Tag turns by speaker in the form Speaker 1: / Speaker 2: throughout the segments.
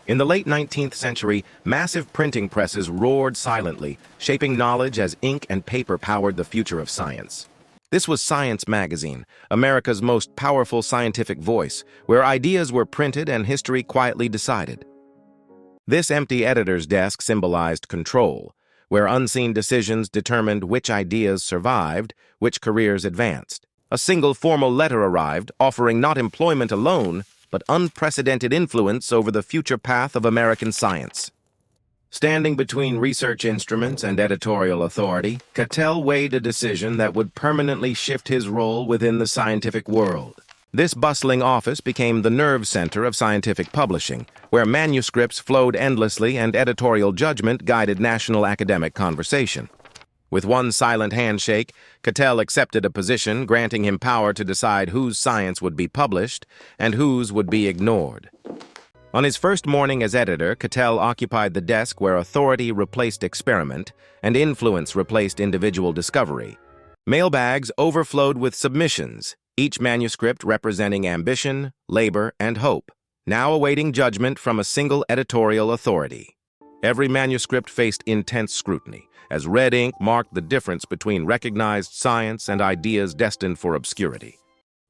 Speaker 1: In the late 19th century, massive printing presses roared silently, shaping knowledge as ink and paper powered the future of science. This was Science magazine, America's most powerful scientific voice, where ideas were printed and history quietly decided. This empty editor's desk symbolized control, where unseen decisions determined which ideas survived, which careers advanced. A single formal letter arrived, offering not employment alone, but unprecedented influence over the future path of American science. Standing between research instruments and editorial authority, Cattell weighed a decision that would permanently shift his role within the scientific world. This bustling office became the nerve center of scientific publishing, where manuscripts flowed endlessly and editorial judgment guided national academic conversation. With one silent handshake, Cattell accepted a position granting him power to decide whose science would be published and whose would be ignored. On his first morning as editor, Cattell occupied the desk where authority replaced experiment and influence replaced individual discovery. Mailbags overflowed with submissions, each manuscript representing ambition, labor, and hope, now awaiting judgment from a single editorial authority. Every manuscript faced intense scrutiny, as red ink marked the difference between recognized science and ideas destined for obscurity.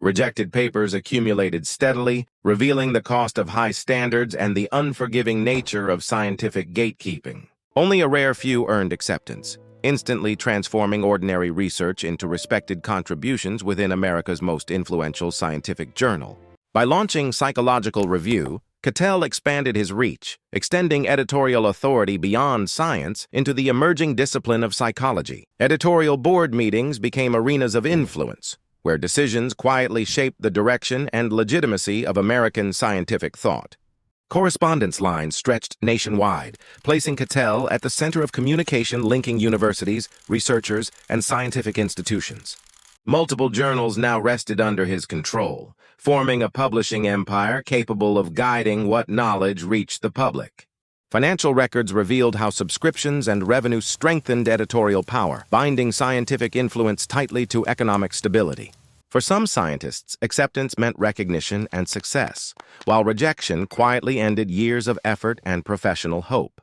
Speaker 1: Rejected papers accumulated steadily, revealing the cost of high standards and the unforgiving nature of scientific gatekeeping. Only a rare few earned acceptance, instantly transforming ordinary research into respected contributions within America's most influential scientific journal. By launching Psychological Review, Cattell expanded his reach, extending editorial authority beyond science into the emerging discipline of psychology. Editorial board meetings became arenas of influence, where decisions quietly shaped the direction and legitimacy of American scientific thought. Correspondence lines stretched nationwide, placing Cattell at the center of communication linking universities, researchers, and scientific institutions. Multiple journals now rested under his control, forming a publishing empire capable of guiding what knowledge reached the public. Financial records revealed how subscriptions and revenue strengthened editorial power, binding scientific influence tightly to economic stability. For some scientists, acceptance meant recognition and success, while rejection quietly ended years of effort and professional hope.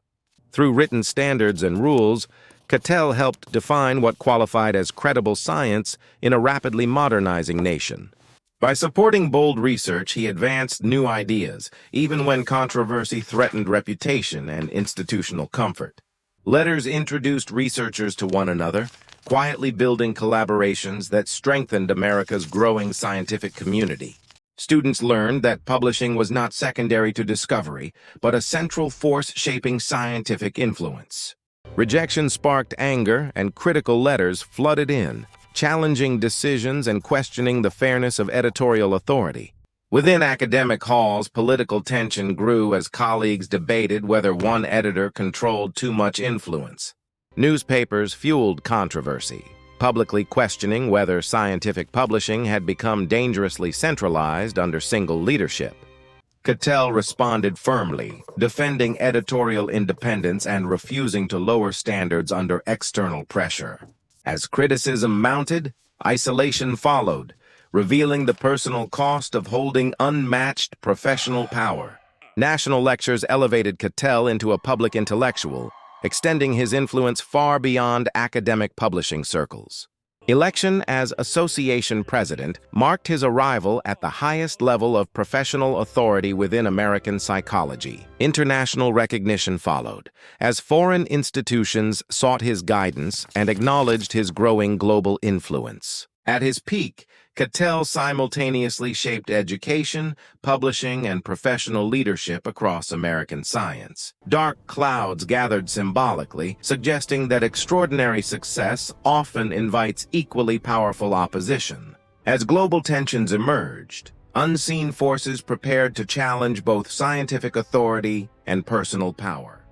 Speaker 1: Through written standards and rules, Cattell helped define what qualified as credible science in a rapidly modernizing nation. By supporting bold research, he advanced new ideas, even when controversy threatened reputation and institutional comfort. Letters introduced researchers to one another, quietly building collaborations that strengthened America's growing scientific community. Students learned that publishing was not secondary to discovery, but a central force shaping scientific influence. Rejection sparked anger, and critical letters flooded in, challenging decisions and questioning the fairness of editorial authority. Within academic halls, political tension grew as colleagues debated whether one editor controlled too much influence. Newspapers fueled controversy, publicly questioning whether scientific publishing had become dangerously centralized under single leadership. Cattell responded firmly, defending editorial independence and refusing to lower standards under external pressure. As criticism mounted, isolation followed, revealing the personal cost of holding unmatched professional power. National lectures elevated Cattell into a public intellectual, extending his influence far beyond academic publishing circles. Election as association president marked his arrival at the highest level of professional authority within American psychology. International recognition followed, as foreign institutions sought his guidance and acknowledged his growing global influence. At his peak, Cattell simultaneously shaped education, publishing, and professional leadership across American science. Dark clouds gathered symbolically, suggesting that extraordinary success often invites equally powerful opposition. As global tensions emerged, unseen forces prepared to challenge both scientific authority and personal power.